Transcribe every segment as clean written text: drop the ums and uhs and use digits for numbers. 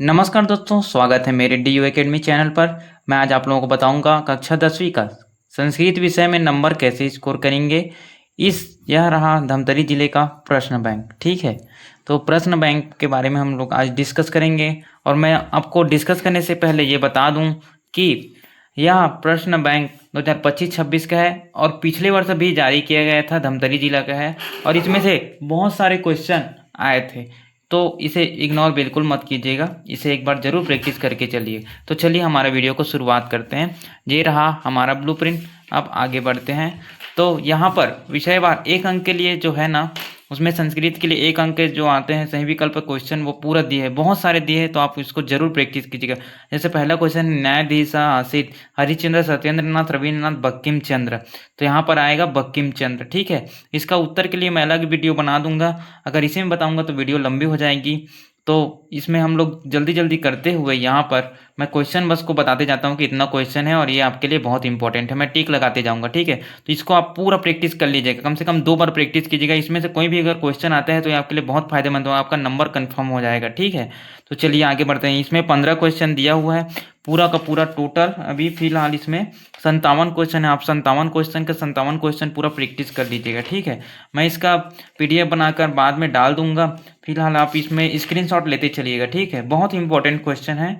नमस्कार दोस्तों, स्वागत है मेरे डी यू एकेडमी चैनल पर। मैं आज आप लोगों को बताऊंगा कक्षा 10वीं का संस्कृत विषय में नंबर कैसे स्कोर करेंगे। यह रहा धमतरी जिले का प्रश्न बैंक। ठीक है, तो प्रश्न बैंक के बारे में हम लोग आज डिस्कस करेंगे। और मैं आपको डिस्कस करने से पहले ये बता दूं कि यह प्रश्न बैंक 2025-26 का है और पिछले वर्ष भी जारी किया गया था, धमतरी जिला का है। और इसमें से बहुत सारे क्वेश्चन आए थे, तो इसे इग्नोर बिल्कुल मत कीजिएगा, इसे एक बार ज़रूर प्रैक्टिस करके चलिए। तो चलिए हमारे वीडियो को शुरुआत करते हैं। ये रहा हमारा ब्लूप्रिंट। अब आगे बढ़ते हैं। तो यहाँ पर विषयवार 1 अंक के लिए जो है ना, उसमें संस्कृत के लिए 1 अंक के जो आते हैं सही विकल्प क्वेश्चन वो पूरा दिए है, बहुत सारे दिए हैं, तो आप इसको जरूर प्रैक्टिस कीजिएगा। जैसे पहला क्वेश्चन, न्यायाधीश आसित हरिश्चंद्र सत्येंद्रनाथ रविन्द्रनाथ बंकिम चंद्र। तो यहाँ पर आएगा बंकिम चंद्र। ठीक है, इसका उत्तर के लिए मैं अलग वीडियो बना दूंगा। अगर इसी में बताऊंगा तो वीडियो लंबी हो जाएगी, तो इसमें हम लोग जल्दी जल्दी करते हुए यहाँ पर मैं क्वेश्चन बस को बताते जाता हूँ कि इतना क्वेश्चन है और ये आपके लिए बहुत इंपॉर्टेंट है। मैं टिक लगाते जाऊँगा। ठीक है, तो इसको आप पूरा प्रैक्टिस कर लीजिएगा, कम से कम 2 बार प्रैक्टिस कीजिएगा। इसमें से कोई भी अगर क्वेश्चन आता है तो ये आपके लिए बहुत फायदेमंद होगा, आपका नंबर कन्फर्म हो जाएगा। ठीक है, तो चलिए आगे बढ़ते हैं। इसमें 15 क्वेश्चन दिया हुआ है, पूरा का पूरा टोटल अभी फिलहाल इसमें 57 क्वेश्चन है। आप 57 क्वेश्चन का 57 क्वेश्चन पूरा प्रैक्टिस कर लीजिएगा। ठीक है, मैं इसका PDF बनाकर बाद में डाल दूंगा। फिलहाल आप इसमें स्क्रीनशॉट लेते चलिएगा। ठीक है, बहुत इंपॉर्टेंट क्वेश्चन है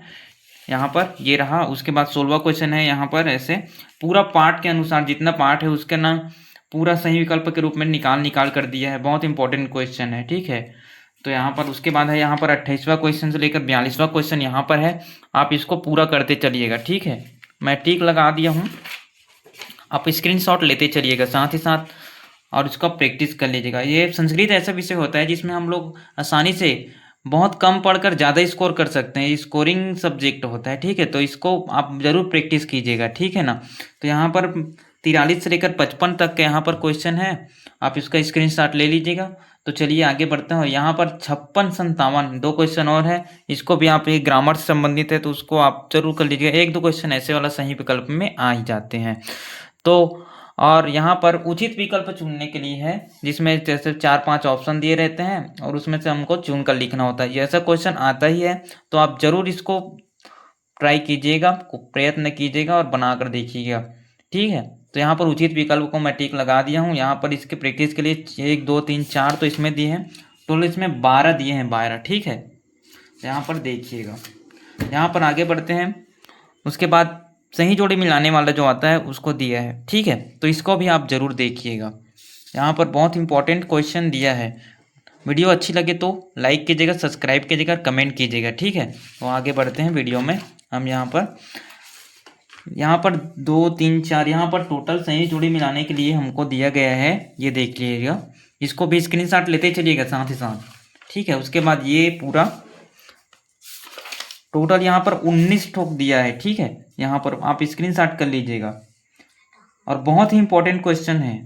यहाँ पर। ये रहा। उसके बाद 16वां क्वेश्चन है। यहाँ पर ऐसे पूरा पार्ट के अनुसार जितना पार्ट है उसके नाम पूरा सही विकल्प के रूप में निकाल कर दिया है। बहुत इंपॉर्टेंट क्वेश्चन है। ठीक है, तो यहाँ पर उसके बाद है यहाँ पर 28वां क्वेश्चन से लेकर 42वां क्वेश्चन यहाँ पर है। आप इसको पूरा करते चलिएगा। ठीक है, मैं टिक लगा दिया हूँ, आप स्क्रीनशॉट लेते चलिएगा साथ ही साथ और इसका प्रैक्टिस कर लीजिएगा। ये संस्कृत ऐसा विषय होता है जिसमें हम लोग आसानी से बहुत कम पढ़कर ज़्यादा स्कोर कर सकते हैं। स्कोरिंग सब्जेक्ट होता है। ठीक है, तो इसको आप ज़रूर प्रैक्टिस कीजिएगा। ठीक है ना, तो यहाँ पर 43 से लेकर 55 तक के यहाँ पर क्वेश्चन है, आप इसका स्क्रीनशॉट ले लीजिएगा। तो चलिए आगे बढ़ते हैं। यहाँ पर 56 57 2 क्वेश्चन और है, इसको भी आप, एक ग्रामर से संबंधित है तो उसको आप जरूर कर लीजिएगा। 1-2 क्वेश्चन ऐसे वाला सही विकल्प में आ ही जाते हैं। तो और यहाँ पर उचित विकल्प चुनने के लिए है, जिसमें जैसे 4-5 ऑप्शन दिए रहते हैं और उसमें से हमको चुन कर लिखना होता है। ये ऐसा क्वेश्चन आता ही है, तो आप जरूर इसको ट्राई कीजिएगा, प्रयत्न कीजिएगा और बना कर देखिएगा। ठीक है, तो यहाँ पर उचित विकल्प को मैं टिक लगा दिया हूँ। यहाँ पर इसके प्रैक्टिस के लिए 1 2 3 4 तो इसमें दिए हैं, टोटल इसमें 12 दिए हैं, 12। ठीक है, यहाँ पर देखिएगा। यहाँ पर आगे बढ़ते हैं। उसके बाद सही जोड़ी मिलाने वाला जो आता है उसको दिया है। ठीक है, तो इसको भी आप जरूर देखिएगा। यहाँ पर बहुत इंपॉर्टेंट क्वेश्चन दिया है। वीडियो अच्छी लगे तो लाइक कीजिएगा, सब्सक्राइब कीजिएगा, कमेंट कीजिएगा। ठीक है, तो आगे बढ़ते हैं वीडियो में। हम यहाँ पर 2 3 4 यहाँ पर टोटल सही जोड़ी मिलाने के लिए हमको दिया गया है, ये देख लीजिएगा। इसको भी स्क्रीनशॉट लेते चलिएगा साथ ही साथ। ठीक है, उसके बाद ये पूरा टोटल यहाँ पर 19 ठोक दिया है। ठीक है, यहाँ पर आप स्क्रीनशॉट कर लीजिएगा और बहुत ही इंपॉर्टेंट क्वेश्चन है।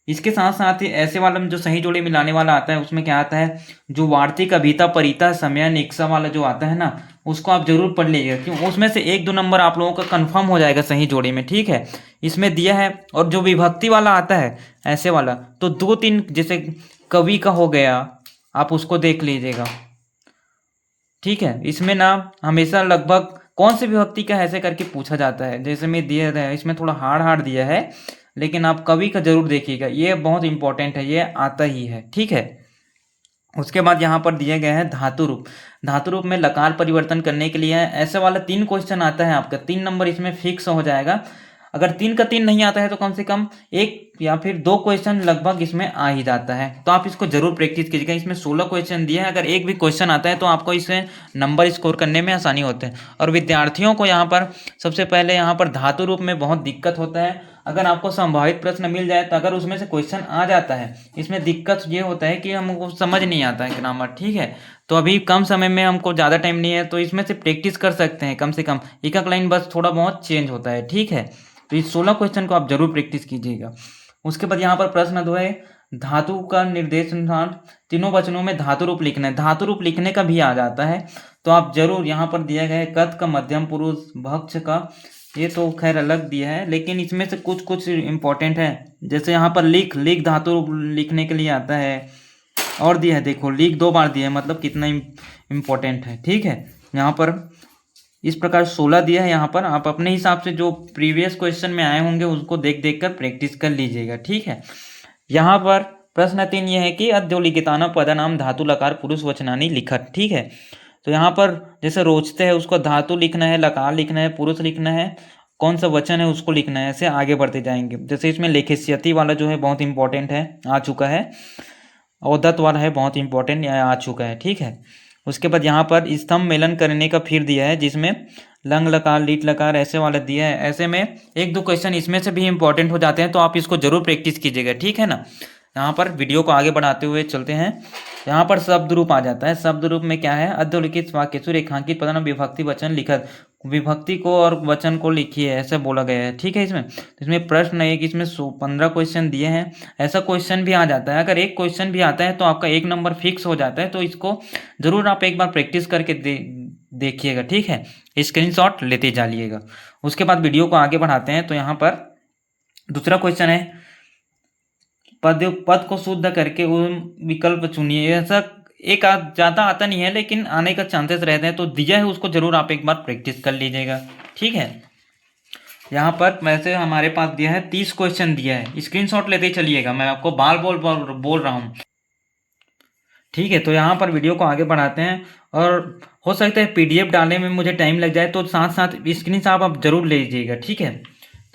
इसके साथ साथ ही ऐसे वाला में जो सही जोड़ी मिलाने वाला आता है उसमें क्या आता है, जो वार्तिक अभिता परिता समय निक्सा वाला जो आता है ना, उसको आप जरूर पढ़ लीजिएगा, क्यों उसमें से 1-2 नंबर आप लोगों का कंफर्म हो जाएगा सही जोड़ी में। ठीक है, इसमें दिया है। और जो विभक्ति वाला आता है ऐसे वाला, तो 2-3 जैसे कवि का हो गया, आप उसको देख लीजिएगा। ठीक है, इसमें ना हमेशा लगभग कौन सी विभक्ति का ऐसे करके पूछा जाता है, जैसे में दिया है, इसमें थोड़ा हार्ड दिया है, लेकिन आप कवि का जरूर देखिएगा, ये बहुत इंपॉर्टेंट है, ये आता ही है। ठीक है, उसके बाद यहाँ पर दिए गए हैं धातु रूप। धातु रूप में लकार परिवर्तन करने के लिए है, ऐसे वाला 3 क्वेश्चन आता है आपका, 3 नंबर इसमें फिक्स हो जाएगा। अगर 3 का 3 नहीं आता है तो कम से कम 1 या फिर 2 क्वेश्चन लगभग इसमें आ ही जाता है, तो आप इसको जरूर प्रैक्टिस कीजिएगा। इसमें 16 क्वेश्चन दिए हैं, अगर एक भी क्वेश्चन आता है तो आपको इसमें नंबर स्कोर करने में आसानी होते हैं। और विद्यार्थियों को यहाँ पर सबसे पहले यहाँ पर धातु रूप में बहुत दिक्कत होता है। अगर आपको संभावित प्रश्न मिल जाए तो अगर उसमें से क्वेश्चन आ जाता है, इसमें दिक्कत ये होता है कि हमको समझ नहीं आता है ग्रामर। ठीक है, तो अभी कम समय में हमको ज़्यादा टाइम नहीं है, तो इसमें से प्रैक्टिस कर सकते हैं, कम से कम एक लाइन बस थोड़ा बहुत चेंज होता है। ठीक है, तो इस 16 क्वेश्चन को आप जरूर प्रैक्टिस कीजिएगा। उसके बाद यहाँ पर प्रश्न 2 है, धातु का निर्देशानुसार तीनों वचनों में धातु रूप लिखना है। धातु रूप लिखने का भी आ जाता है, तो आप जरूर यहाँ पर दिया गया है कथ का मध्यम पुरुष भक्ष का, ये तो खैर अलग दिया है, लेकिन इसमें से कुछ इंपॉर्टेंट है। जैसे यहाँ पर लिख धातु रूप लिखने के लिए आता है, और दिया है देखो लिख 2 बार दिया है, मतलब कितना इम्पोर्टेंट है। ठीक है, यहाँ पर इस प्रकार 16 दिया है। यहाँ पर आप अपने हिसाब से जो प्रीवियस क्वेश्चन में आए होंगे उसको देख देख कर प्रैक्टिस कर लीजिएगा, ठीक है। यहाँ पर प्रश्न 3 ये है कि अद्योलिखिताना पदनाम धातु लकार पुरुष वचनानी लिखत, ठीक है। तो यहाँ पर जैसे रोचते हैं उसको धातु लिखना है, लकार लिखना है, पुरुष लिखना है, कौन सा वचन है उसको लिखना है, ऐसे आगे बढ़ते जाएंगे। जैसे इसमें लेखिस्यति वाला जो है बहुत इंपॉर्टेंट है, आ चुका है। औदत वाला है बहुत इंपॉर्टेंट, आ चुका है, ठीक है। उसके बाद यहाँ पर स्तंभ मेलन करने का फिर दिया है, जिसमें लंग लकार लीट लकार ऐसे वाला दिया है। ऐसे में एक दो क्वेश्चन इसमें से भी इंपॉर्टेंट हो जाते हैं, तो आप इसको जरूर प्रैक्टिस कीजिएगा, ठीक है ना। यहाँ पर वीडियो को आगे बढ़ाते हुए चलते हैं। यहाँ पर शब्द रूप आ जाता है। शब्द रूप में क्या है, अधोलिखित वाक्यसु रेखांकित पदनाम विभक्ति वचन लिखत, विभक्ति को और वचन को लिखिए ऐसे बोला गया है, ठीक है। इसमें प्रश्न है कि इसमें 15 क्वेश्चन दिए हैं। ऐसा क्वेश्चन भी आ जाता है, अगर एक क्वेश्चन भी आता है तो आपका 1 नंबर फिक्स हो जाता है। तो इसको जरूर आप एक बार प्रैक्टिस करके देखिएगा, ठीक है। स्क्रीनशॉट लेते जाइएगा। उसके बाद वीडियो को आगे बढ़ाते हैं। तो यहाँ पर दूसरा क्वेश्चन है, पद को शुद्ध करके विकल्प चुनिए। ऐसा एक ज़्यादा आता नहीं है लेकिन आने का चांसेस रहते हैं, तो दिया है उसको जरूर आप एक बार प्रैक्टिस कर लीजिएगा, ठीक है। यहाँ पर वैसे हमारे पास दिया है 30 क्वेश्चन दिया है, स्क्रीनशॉट लेते चलिएगा, मैं आपको बार बोल रहा हूँ, ठीक है। तो यहाँ पर वीडियो को आगे बढ़ाते हैं। और हो सकता है PDF डालने में मुझे टाइम लग जाए, तो साथ साथ स्क्रीनशॉट आप जरूर ले लीजिएगा, ठीक है।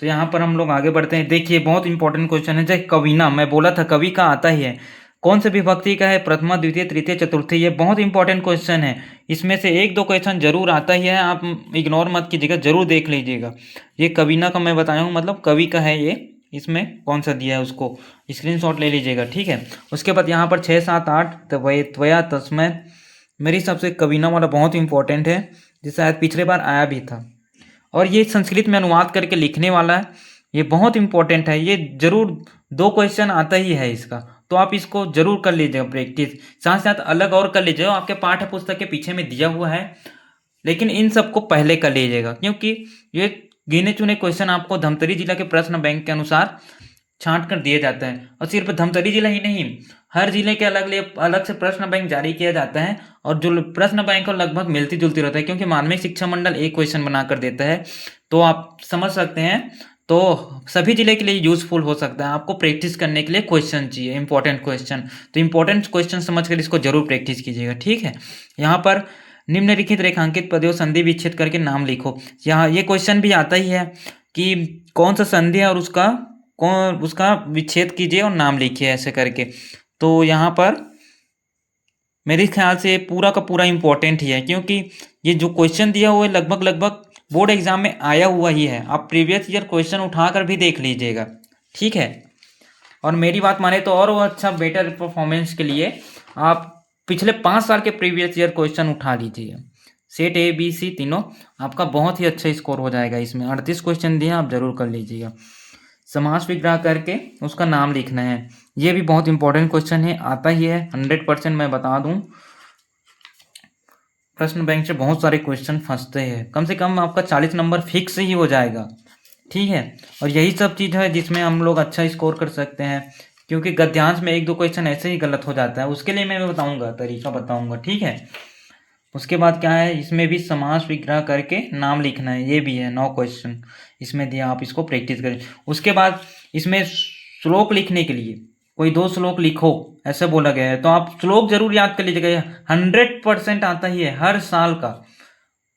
तो यहाँ पर हम लोग आगे बढ़ते हैं। देखिए बहुत इंपॉर्टेंट क्वेश्चन है। जैसे कविना, मैं बोला था कवि का आता ही है, कौन से विभक्ति का है, प्रथमा द्वितीय तृतीय चतुर्थी, ये बहुत इंपॉर्टेंट क्वेश्चन है। इसमें से एक दो क्वेश्चन जरूर आता ही है, आप इग्नोर मत कीजिएगा, जरूर देख लीजिएगा। ये कविना का मैं बताया हूँ, मतलब कवि का है ये, इसमें कौन सा दिया है उसको स्क्रीनशॉट ले लीजिएगा, ठीक है। उसके बाद यहाँ पर 6 7 8 त्वया तस्मय, मेरे हिसाब से कविना वाला बहुत इंपॉर्टेंट है, जिससे शायद पिछले बार आया भी था। और ये संस्कृत में अनुवाद करके लिखने वाला है, ये बहुत इंपॉर्टेंट है। ये जरूर 2 क्वेश्चन आता ही है इसका, तो आप इसको जरूर कर लीजिएगा प्रैक्टिस। साथ साथ अलग और कर लीजिएगा, आपके पाठ्य पुस्तक के पीछे में दिया हुआ है, लेकिन इन सबको पहले कर लीजिएगा, क्योंकि ये गिने चुने क्वेश्चन आपको धमतरी जिला के प्रश्न बैंक के अनुसार छांट कर दिए जाते हैं। और सिर्फ धमतरी जिला ही नहीं, हर जिले के अलग से प्रश्न बैंक जारी किया जाता है, और जो प्रश्न बैंक लगभग मिलती जुलती रहता है, क्योंकि माध्यमिक शिक्षा मंडल एक क्वेश्चन बना कर देता है, तो आप समझ सकते हैं। तो सभी जिले के लिए यूजफुल हो सकता है। आपको प्रैक्टिस करने के लिए क्वेश्चन चाहिए, इंपॉर्टेंट क्वेश्चन, तो इंपॉर्टेंट क्वेश्चन समझकर इसको जरूर प्रैक्टिस कीजिएगा, ठीक है। यहाँ पर निम्नलिखित रेखांकित पदों संधि विच्छेद करके नाम लिखो। यहाँ ये क्वेश्चन भी आता ही है कि कौन सा संधि है और उसका विच्छेद कीजिए और नाम लिखिए ऐसे करके। तो यहाँ पर मेरे ख्याल से पूरा का पूरा इंपॉर्टेंट ही है, क्योंकि ये जो क्वेश्चन दिया हुआ है लगभग बोर्ड एग्जाम में आया हुआ ही है। आप प्रीवियस ईयर क्वेश्चन उठाकर भी देख लीजिएगा, ठीक है। और मेरी बात माने तो और वो अच्छा बेटर परफॉर्मेंस के लिए आप पिछले 5 साल के प्रीवियस ईयर क्वेश्चन उठा लीजिए, सेट A B C तीनों, आपका बहुत ही अच्छा स्कोर हो जाएगा। इसमें 38 क्वेश्चन दिए, आप जरूर कर लीजिएगा। समास विग्रह करके उसका नाम लिखना है, ये भी बहुत इंपॉर्टेंट क्वेश्चन है, आता ही है 100%। मैं बता दूं, प्रश्न बैंक से बहुत सारे क्वेश्चन फंसते हैं, कम से कम आपका 40 नंबर फिक्स ही हो जाएगा, ठीक है। और यही सब चीज़ है जिसमें हम लोग अच्छा स्कोर कर सकते हैं, क्योंकि गद्यांश में 1 2 क्वेश्चन ऐसे ही गलत हो जाता है, उसके लिए मैं बताऊंगा, तरीका बताऊंगा, ठीक है। उसके बाद क्या है, इसमें भी समास विग्रह करके नाम लिखना है, ये भी है 9 क्वेश्चन इसमें दिया, आप इसको प्रैक्टिस करें। उसके बाद इसमें श्लोक लिखने के लिए कोई 2 श्लोक लिखो ऐसे बोला गया है, तो आप श्लोक जरूर याद कर लीजिएगा। 100% आता ही है हर साल का,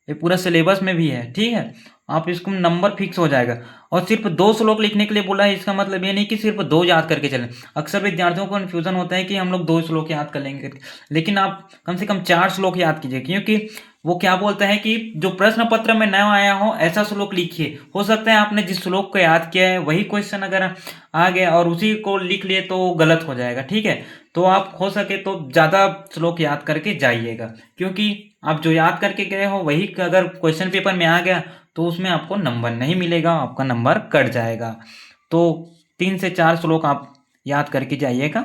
ये पूरा सिलेबस में भी है, ठीक है। आप इसको नंबर फिक्स हो जाएगा। और सिर्फ 2 श्लोक लिखने के लिए बोला है, इसका मतलब ये नहीं कि सिर्फ 2 याद करके चलें। अक्सर विद्यार्थियों को कन्फ्यूजन होता है कि हम लोग 2 श्लोक याद कर लेंगे, लेकिन आप कम से कम 4 श्लोक याद कीजिए, क्योंकि वो क्या बोलता है कि जो प्रश्न पत्र में नया आया हो ऐसा श्लोक लिखिए। हो सकता है आपने जिस श्लोक को याद किया है वही क्वेश्चन अगर आ गया और उसी को लिख लिए तो गलत हो जाएगा, ठीक है। तो आप हो सके तो ज़्यादा श्लोक याद करके जाइएगा, क्योंकि आप जो याद करके गए हो वही अगर क्वेश्चन पेपर में आ गया तो उसमें आपको नंबर नहीं मिलेगा, आपका नंबर कट जाएगा। तो 3 से 4 श्लोक आप याद करके जाइएगा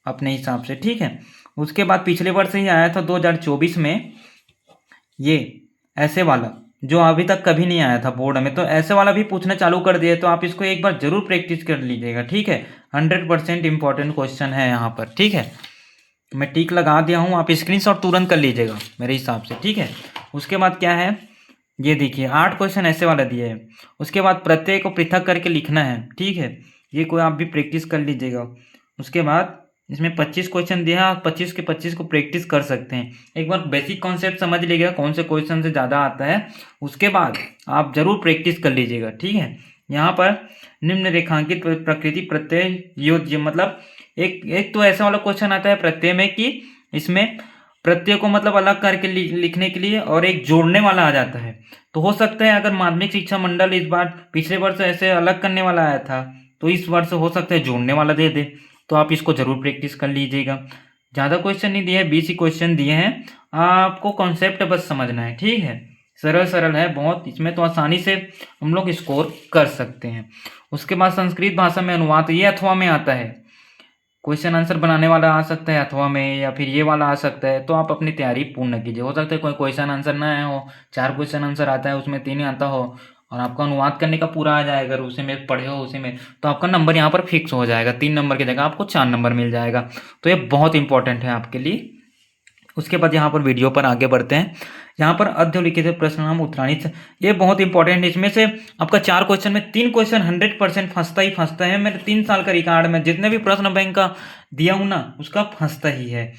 अपने हिसाब से, ठीक है। उसके बाद पिछले वर्ष ही आया था 2024 में ये ऐसे वाला, जो अभी तक कभी नहीं आया था बोर्ड में, तो ऐसे वाला भी पूछना चालू कर दिए, तो आप इसको एक बार जरूर प्रैक्टिस कर लीजिएगा, ठीक है। 100% इंपॉर्टेंट क्वेश्चन है यहाँ पर, ठीक है। मैं टिक लगा दिया हूँ, आप स्क्रीनशॉट तुरंत कर लीजिएगा मेरे हिसाब से, ठीक है। उसके बाद क्या है, ये देखिए 8 क्वेश्चन ऐसे वाला दिया है। उसके बाद प्रत्यय को पृथक करके लिखना है, ठीक है, ये कोई आप भी प्रैक्टिस कर लीजिएगा। उसके बाद इसमें 25 क्वेश्चन दिया है, आप 25 के 25 को प्रैक्टिस कर सकते हैं। एक बार बेसिक कॉन्सेप्ट समझ लीजिएगा कौन से क्वेश्चन से ज़्यादा आता है, उसके बाद आप जरूर प्रैक्टिस कर लीजिएगा, ठीक है। यहाँ पर निम्न रेखांकित प्रकृति प्रत्यय योज्य, मतलब एक तो ऐसा वाला क्वेश्चन आता है प्रत्यय में कि इसमें प्रत्यय को मतलब अलग करके लिखने के लिए, और एक जोड़ने वाला आ जाता है। तो हो सकता है अगर माध्यमिक शिक्षा मंडल इस बार पिछले वर्ष ऐसे अलग करने वाला आया था, तो इस वर्ष हो सकता है जोड़ने वाला दे दे, तो आप इसको जरूर प्रैक्टिस कर लीजिएगा। ज़्यादा क्वेश्चन नहीं दिए हैं, 20 ही क्वेश्चन दिए हैं, आपको कॉन्सेप्ट बस समझना है, ठीक है। सरल सरल है बहुत, इसमें तो आसानी से हम लोग स्कोर कर सकते हैं। उसके बाद संस्कृत भाषा में अनुवाद, ये अथवा में आता है, क्वेश्चन आंसर बनाने वाला आ सकता है अथवा में, या फिर ये वाला आ सकता है। तो आप अपनी तैयारी पूर्ण कीजिए, हो सकता है कोई क्वेश्चन आंसर ना आया हो, 4 क्वेश्चन आंसर आता है उसमें 3 ही आता हो, और आपका अनुवाद करने का पूरा आ जाएगा, अगर उसी में पढ़े हो उसी में, तो आपका नंबर यहाँ पर फिक्स हो जाएगा, 3 नंबर की जगह आपको 4 नंबर मिल जाएगा। तो ये बहुत इंपॉर्टेंट है आपके लिए। उसके बाद यहाँ पर वीडियो पर आगे बढ़ते हैं। यहाँ पर अधोलिखित प्रश्न नाम उत्तराणी, ये बहुत इंपॉर्टेंट है। इसमें से आपका 4 क्वेश्चन में 3 क्वेश्चन 100% फंसता ही फंसता है। मेरे 3 साल का रिकॉर्ड में जितने भी प्रश्न बैंक का दिया हूँ ना, उसका फंसता ही है,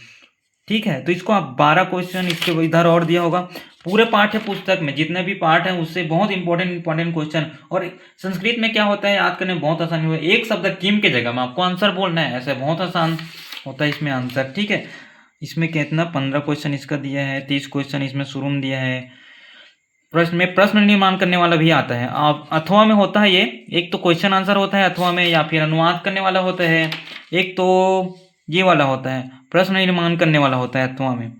ठीक है। तो इसको आप 12 क्वेश्चन इसके इधर और दिया होगा। पूरे पाठ्य पुस्तक में जितने भी पार्ट हैं उससे बहुत इंपॉर्टेंट क्वेश्चन। और संस्कृत में क्या होता है, याद करने में बहुत आसानी हुआ, एक शब्द किम की जगह में आपको आंसर बोलना है, ऐसे बहुत आसान होता है इसमें आंसर, ठीक है। इसमें कितना 15 क्वेश्चन इसका दिया है, 30 क्वेश्चन इसमें शुरू में दिया है। प्रश्न में प्रश्न निर्माण करने वाला भी आता है, आप अथवा में होता है ये, एक तो क्वेश्चन आंसर होता है अथवा में, या फिर अनुवाद करने वाला होता है, एक तो ये वाला होता है प्रश्न निर्माण करने वाला होता है अथवा में,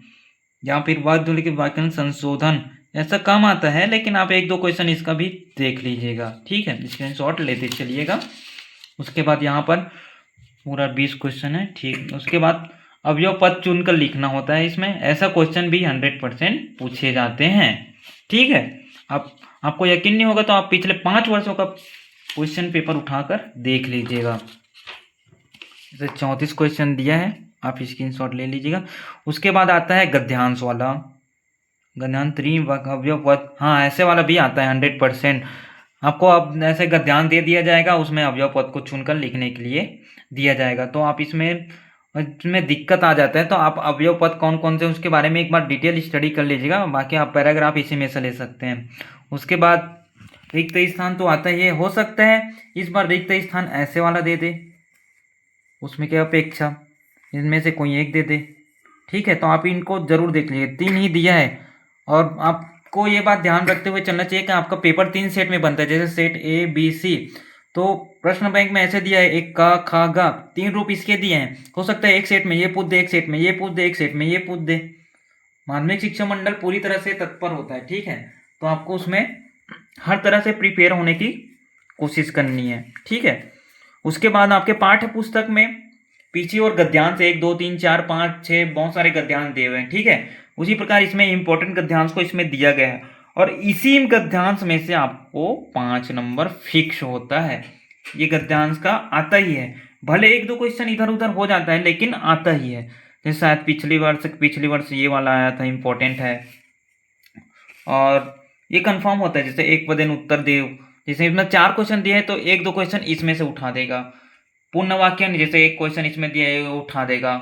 या फिर वाक्यांश संशोधन, ऐसा कम आता है, लेकिन आप 1-2 क्वेश्चन इसका भी देख लीजिएगा, ठीक है, स्क्रीनशॉट लेते चलिएगा। उसके बाद यहाँ पर पूरा 20 क्वेश्चन है, ठीक। उसके बाद अवयव पद चुनकर लिखना होता है इसमें, ऐसा क्वेश्चन भी 100% पूछे जाते हैं, ठीक है। आपको यकीन नहीं होगा तो आप पिछले 5 वर्षों का क्वेश्चन पेपर उठाकर देख लीजिएगा। जैसे 34 क्वेश्चन दिया है, आप स्क्रीनशॉट ले लीजिएगा। उसके बाद आता है गद्यांश वाला, गद्यांतरी अवयव पद, हाँ ऐसे वाला भी आता है 100%। आपको अब ऐसे गद्यांश दे दिया जाएगा, उसमें अवयव पद को चुनकर लिखने के लिए दिया जाएगा। तो आप इसमें दिक्कत आ जाता है, तो आप अवयव पद कौन कौन से उसके बारे में एक बार डिटेल स्टडी कर लीजिएगा, बाकी आप पैराग्राफ इसी में से ले सकते हैं। उसके बाद रिक्त स्थान तो आता ही है, हो सकता है इस बार रिक्त स्थान ऐसे वाला दे दे, उसमें क्या अपेक्षा, इनमें से कोई एक दे दे, ठीक है। तो आप इनको जरूर देख लीजिए, 3 ही दिया है। और आपको ये बात ध्यान रखते हुए चलना चाहिए कि आपका पेपर 3 सेट में बनता है, जैसे सेट ए बी सी। तो प्रश्न बैंक में ऐसे दिया है, एक का खा गा 3 रूप इसके दिए हैं, हो सकता है एक सेट में ये पूछ दे, एक सेट में ये पूछ दे, एक सेट में ये पूछ दे। माध्यमिक शिक्षा मंडल पूरी तरह से तत्पर होता है, ठीक है। तो आपको उसमें हर तरह से प्रिपेयर होने की कोशिश करनी है, ठीक है। उसके बाद आपके पाठ्य पुस्तक में पीछे और गद्यांश 1 2 3 4 5 6 बहुत सारे गद्यांश दिए हुए हैं, ठीक है। उसी प्रकार इसमें इंपॉर्टेंट गद्यांश को इसमें दिया गया है, और इसी गद्यांश में से आपको 5 नंबर फिक्स होता है। ये गद्यांश का आता ही है, भले 1-2 क्वेश्चन इधर उधर हो जाता है, लेकिन आता ही है। जैसे शायद पिछली वर्ष ये वाला आया था, इंपॉर्टेंट है, और ये कंफर्म होता है। जैसे एक पदेन उत्तर देव, जैसे इसमें 4 क्वेश्चन दिए हैं तो 1-2 क्वेश्चन इसमें से उठा देगा। पूर्ण वाक्य जैसे एक क्वेश्चन इसमें दिया है वो उठा देगा।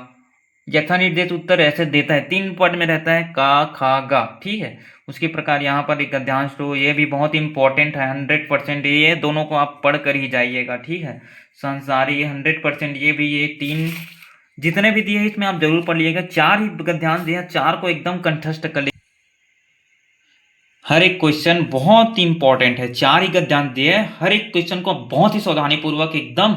यथा निर्देश उत्तर ऐसे देता है, 3 पद में रहता है, का खा गा, ठीक है। उसके प्रकार यहाँ पर एक गद्यांश, तो ये भी बहुत इंपॉर्टेंट है 100%, ये दोनों को आप पढ़ कर ही जाइएगा, ठीक है। संसारी 100%, ये भी, ये 3 जितने भी दिए हैं इसमें आप जरूर पढ़ लीजिएगा। 4 ही गद्यांश दिए हैं, 4 को एकदम कंठस्थ कर लीजिए। हर एक क्वेश्चन बहुत इंपॉर्टेंट है, 4 ही गद्यांश दिए हैं, हर एक क्वेश्चन को बहुत ही सावधानी पूर्वक एकदम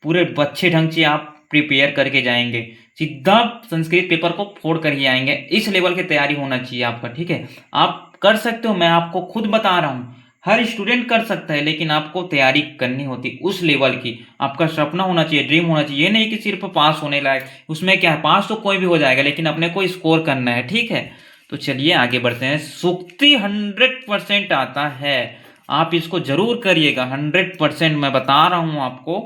पूरे अच्छे ढंग से आप प्रिपेयर करके जाएंगे, सीधा संस्कृत पेपर को फोड़ कर ही आएंगे। इस लेवल की तैयारी होना चाहिए आपका, ठीक है। आप कर सकते हो, मैं आपको खुद बता रहा हूँ, हर स्टूडेंट कर सकता है, लेकिन आपको तैयारी करनी होती उस लेवल की। आपका सपना होना चाहिए, ड्रीम होना चाहिए, ये नहीं कि सिर्फ पास होने लायक। उसमें क्या है, पास तो कोई भी हो जाएगा, लेकिन अपने को स्कोर करना है, ठीक है। तो चलिए आगे बढ़ते हैं। सूक्ति 100% आता है, आप इसको जरूर करिएगा 100%, मैं बता रहा हूँ आपको।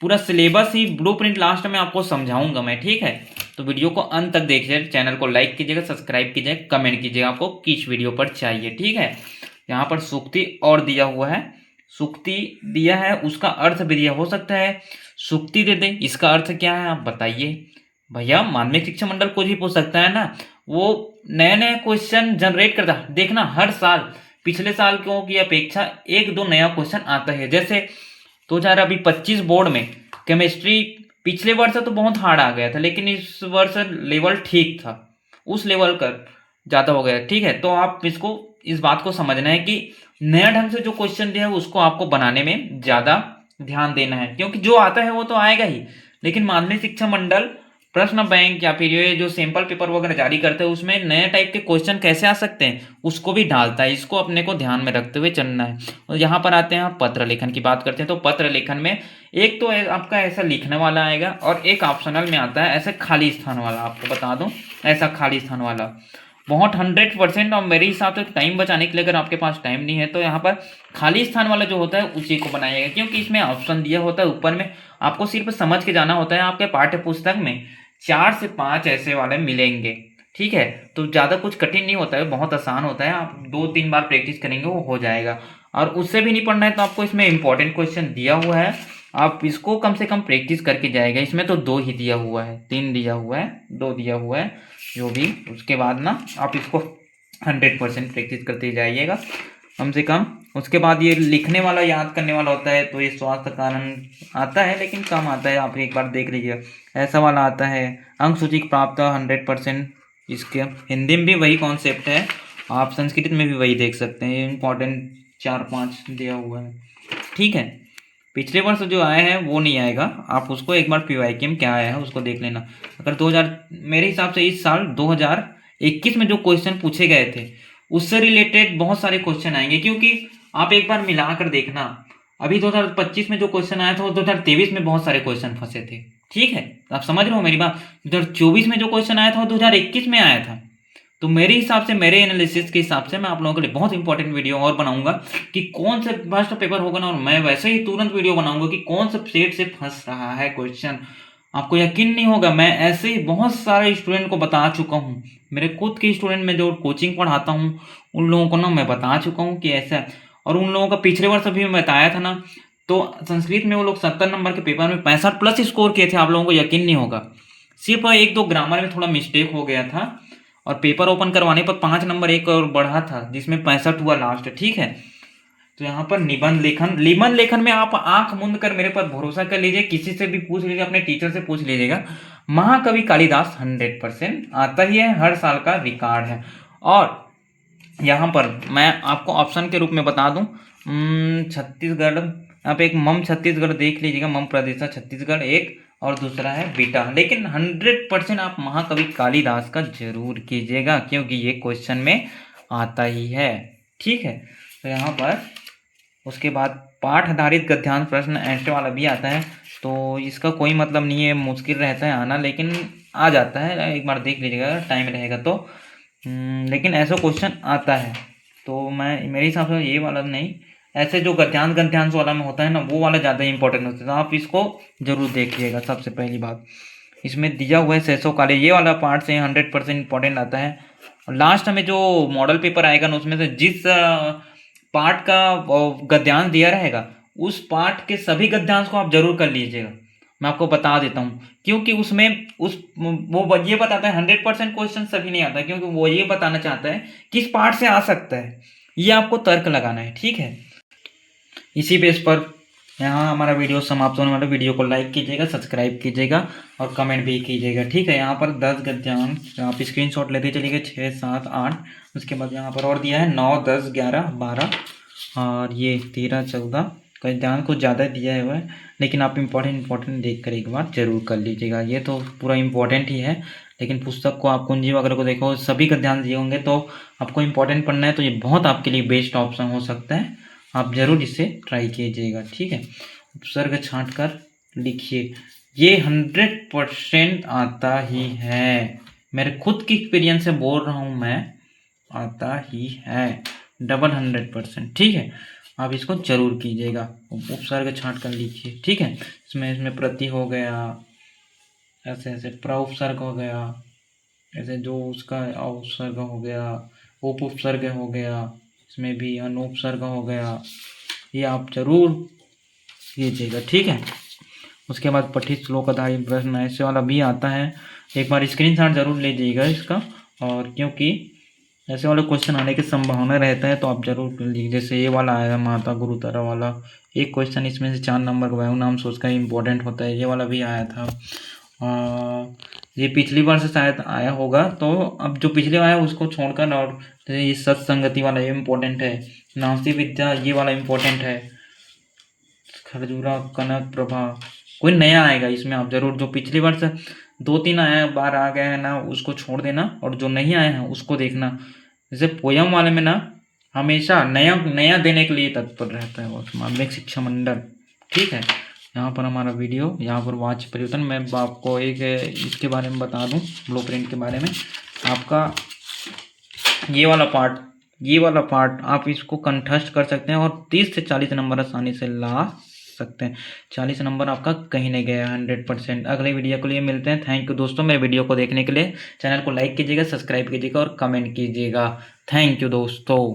पूरा सिलेबस ही ब्लूप्रिंट लास्ट में आपको समझाऊंगा मैं, ठीक है। तो वीडियो को अंत तक देखिए, चैनल को लाइक कीजिएगा, सब्सक्राइब कीजिएगा, कमेंट कीजिएगा आपको किस वीडियो पर चाहिए। ठीक है, यहाँ पर सूक्ति और दिया हुआ है, सूक्ति दिया है, उसका अर्थ भी दिया हो सकता है सूक्ति दे दे, इसका अर्थ क्या है आप बताइए। भैया माध्यमिक शिक्षा मंडल कुछ भी पूछ सकता है ना, वो नए नए क्वेश्चन जनरेट करता है। देखना हर साल पिछले साल की अपेक्षा एक दो नया क्वेश्चन आता है। जैसे 2025 बोर्ड में केमिस्ट्री पिछले वर्ष तो बहुत हार्ड आ गया था, लेकिन इस वर्ष लेवल ठीक था, उस लेवल का ज़्यादा हो गया। ठीक है, तो आप इसको इस बात को समझना है कि नया ढंग से जो क्वेश्चन दिया है उसको आपको बनाने में ज़्यादा ध्यान देना है, क्योंकि जो आता है वो तो आएगा ही, लेकिन माध्यमिक शिक्षा मंडल प्रश्न बैंक या फिर ये जो सैंपल पेपर वगैरह जारी करते हैं उसमें नए टाइप के क्वेश्चन कैसे आ सकते हैं उसको भी डालता है। इसको अपने को ध्यान में रखते हुए चलना है। और यहाँ पर आते हैं, आप पत्र लेखन की बात करते हैं, तो पत्र लेखन में एक तो आपका ऐसा लिखने वाला आएगा और एक ऑप्शनल में आता है ऐसे खाली स्थान वाला। आपको बता दूं, ऐसा खाली स्थान वाला बहुत 100%, और मेरे हिसाब से टाइम बचाने के लिए अगर आपके पास टाइम नहीं है तो यहाँ पर खाली स्थान वाला जो होता है उसी को बनाइएगा, क्योंकि इसमें ऑप्शन दिया होता है ऊपर में, आपको सिर्फ समझ के जाना होता है। आपके पाठ्य पुस्तक में 4 से 5 ऐसे वाले मिलेंगे। ठीक है, तो ज़्यादा कुछ कठिन नहीं होता है, बहुत आसान होता है, आप 2-3 बार प्रैक्टिस करेंगे वो हो जाएगा। और उससे भी नहीं पढ़ना है तो आपको इसमें इंपॉर्टेंट क्वेश्चन दिया हुआ है, आप इसको कम से कम प्रैक्टिस करके जाएगा। इसमें तो 2 ही दिया हुआ है, 3 दिया हुआ है, 2 दिया हुआ है जो भी, उसके बाद ना आप इसको 100% प्रैक्टिस करते जाइएगा कम से कम। उसके बाद ये लिखने वाला याद करने वाला होता है, तो ये स्वास्थ्य कारण आता है लेकिन कम आता है, आप एक बार देख लीजिए। ऐसा वाला आता है अंक सूची प्राप्त 100%, इसके हिंदी में भी वही कॉन्सेप्ट है, आप संस्कृत में भी वही देख सकते हैं, इम्पॉर्टेंट 4-5 दिया हुआ है। ठीक है, पिछले वर्ष जो आया है वो नहीं आएगा, आप उसको एक बार पीवाईक्यू में क्या आया है उसको देख लेना। अगर 2000, मेरे हिसाब से इस साल 2021 में जो क्वेश्चन पूछे गए थे उससे रिलेटेड बहुत सारे क्वेश्चन आएंगे, क्योंकि आप एक बार मिलाकर देखना, अभी 2025 में जो क्वेश्चन आया था वो 2023 में बहुत सारे क्वेश्चन फंसे थे। ठीक है, आप समझ रहे हो मेरी बात। 2024 में जो क्वेश्चन आया था वो 2021 में आया था। तो मेरे हिसाब से, मेरे एनालिसिस के हिसाब से मैं आप लोगों के लिए बहुत इंपॉर्टेंट वीडियो और बनाऊंगा कि कौन से फर्स्ट पेपर होगा ना, और मैं वैसे ही तुरंत वीडियो बनाऊंगा कि कौन सा सेट से फंस रहा है क्वेश्चन। आपको यकीन नहीं होगा, मैं ऐसे ही बहुत सारे स्टूडेंट को बता चुका हूँ, मेरे खुद के स्टूडेंट में जो कोचिंग पढ़ाता हूँ उन लोगों को ना मैं बता चुका हूँ कि ऐसा है। और उन लोगों का पिछले वर्ष भी मैं बताया था ना, तो संस्कृत में वो लोग 70 नंबर के पेपर में 65+ स्कोर किए थे, आप लोगों को यकीन नहीं होगा। सिर्फ 1-2 ग्रामर में थोड़ा मिस्टेक हो गया था, और पेपर ओपन करवाने पर 5 नंबर एक और बढ़ा था, जिसमें 65 हुआ लास्ट। ठीक है, तो यहाँ पर निबंध लेखन में आप आंख मूंद कर मेरे पर भरोसा कर लीजिए, किसी से भी पूछ लीजिए, अपने टीचर से पूछ लीजिएगा, महाकवि कालिदास 100% आता ही है, हर साल का रिकॉर्ड है। और यहाँ पर मैं आपको ऑप्शन के रूप में बता दूं, छत्तीसगढ़, आप एक मम छत्तीसगढ़ देख लीजिएगा, मम प्रदेश छत्तीसगढ़ एक, और दूसरा है बीटा। लेकिन 100% आप महाकवि कालिदास का जरूर कीजिएगा, क्योंकि ये क्वेश्चन में आता ही है। ठीक है, तो यहाँ पर उसके बाद पाठ आधारित गद्यांश प्रश्न ऐसे वाला भी आता है, तो इसका कोई मतलब नहीं है, मुश्किल रहता है आना, लेकिन आ जाता है, एक बार देख लीजिएगा टाइम रहेगा तो। लेकिन ऐसा क्वेश्चन आता है, तो मैं मेरे हिसाब से ये वाला नहीं, ऐसे जो गद्यांश वाला में होता है ना वो वाला ज़्यादा इंपॉर्टेंट होता है, तो आप इसको जरूर देखिएगा। सबसे पहली बात इसमें दिया हुआ है सेसो काले, ये वाला पार्ट से 100% इंपॉर्टेंट आता है। और लास्ट में जो मॉडल पेपर आएगा ना उसमें से जिस पार्ट का गद्यांश दिया रहेगा उस पार्ट के सभी गद्यांश को आप जरूर कर लीजिएगा, मैं आपको बता देता हूँ, क्योंकि उसमें वो ये बताता है 100% क्वेश्चन सभी नहीं आता, क्योंकि वो ये बताना चाहता है किस पार्ट से आ सकता है, ये आपको तर्क लगाना है। ठीक है, इसी बेस पर यहाँ हमारा वीडियो समाप्त होने वाला, वीडियो को लाइक कीजिएगा, सब्सक्राइब कीजिएगा और कमेंट भी कीजिएगा। ठीक है, यहाँ पर 10 गद्यांश आप स्क्रीनशॉट लेते चलिएगा, 6, 7, 8, उसके बाद यहाँ पर और दिया है 9, 10, 11, 12 और ये 13, 14 गद्यांश कुछ ज़्यादा दिया हुआ है, लेकिन आप इंपॉर्टेंट देख कर एक बार जरूर कर लीजिएगा। ये तो पूरा इंपॉर्टेंट ही है, लेकिन पुस्तक को आप कुंजी वगैरह को देखो, सभी गद्यांश दिए होंगे, तो आपको इंपॉर्टेंट पढ़ना है तो ये बहुत आपके लिए बेस्ट ऑप्शन हो सकता है, आप जरूर इसे ट्राई कीजिएगा। ठीक है, उपसर्ग छांट कर लिखिए, ये 100% आता ही है, मेरे खुद की एक्सपीरियंस से बोल रहा हूँ मैं, आता ही है 100%। ठीक है, आप इसको जरूर कीजिएगा, उपसर्ग छांट कर लिखिए। ठीक है, इसमें प्रति हो गया, ऐसे ऐसे प्रउपसर्ग हो गया, ऐसे जो उसका उपसर्ग हो गया, उपसर्ग हो गया, इसमें भी अनुपसर्ग हो गया, ये आप जरूर कीजिएगा, ठीक है। उसके बाद पठित श्लोक आधारित प्रश्न ऐसे वाला भी आता है, एक बार स्क्रीनशॉट जरूर लीजिएगा इसका, और क्योंकि ऐसे वाले क्वेश्चन आने की संभावना रहता है तो आप जरूर कर लीजिए। जैसे ये वाला आया माता गुरुतरा वाला, एक क्वेश्चन इसमें से 4 नंबर का वायु नाम सोच का इम्पोर्टेंट होता है, ये वाला भी आया था। ये पिछली बार से शायद आया होगा, तो अब जो पिछले आया उसको छोड़कर, और ये सत्संगति वाला ये इम्पोर्टेंट है, नासी विद्या ये वाला इम्पोर्टेंट है, खरजूरा कनक प्रभा, कोई नया आएगा इसमें आप जरूर, जो पिछली बार से 2-3 बार आ गया है ना उसको छोड़ देना, और जो नहीं आया है उसको देखना। जैसे पोयम वाले में ना हमेशा नया नया देने के लिए तत्पर रहता है वो माध्यमिक शिक्षा मंडल, ठीक है। यहाँ पर हमारा वीडियो, यहाँ पर वाच परिवर्तन, मैं आपको एक इसके बारे में बता दूँ, ब्लूप्रिंट के बारे में। आपका ये वाला पार्ट आप इसको कंठस्थ कर सकते हैं और 30 से 40 नंबर आसानी से ला सकते हैं। 40 नंबर आपका कहीं नहीं गया, 100%। अगले वीडियो के लिए मिलते हैं। थैंक यू दोस्तों, मेरे वीडियो को देखने के लिए। चैनल को लाइक कीजिएगा, सब्सक्राइब कीजिएगा और कमेंट कीजिएगा। थैंक यू दोस्तों।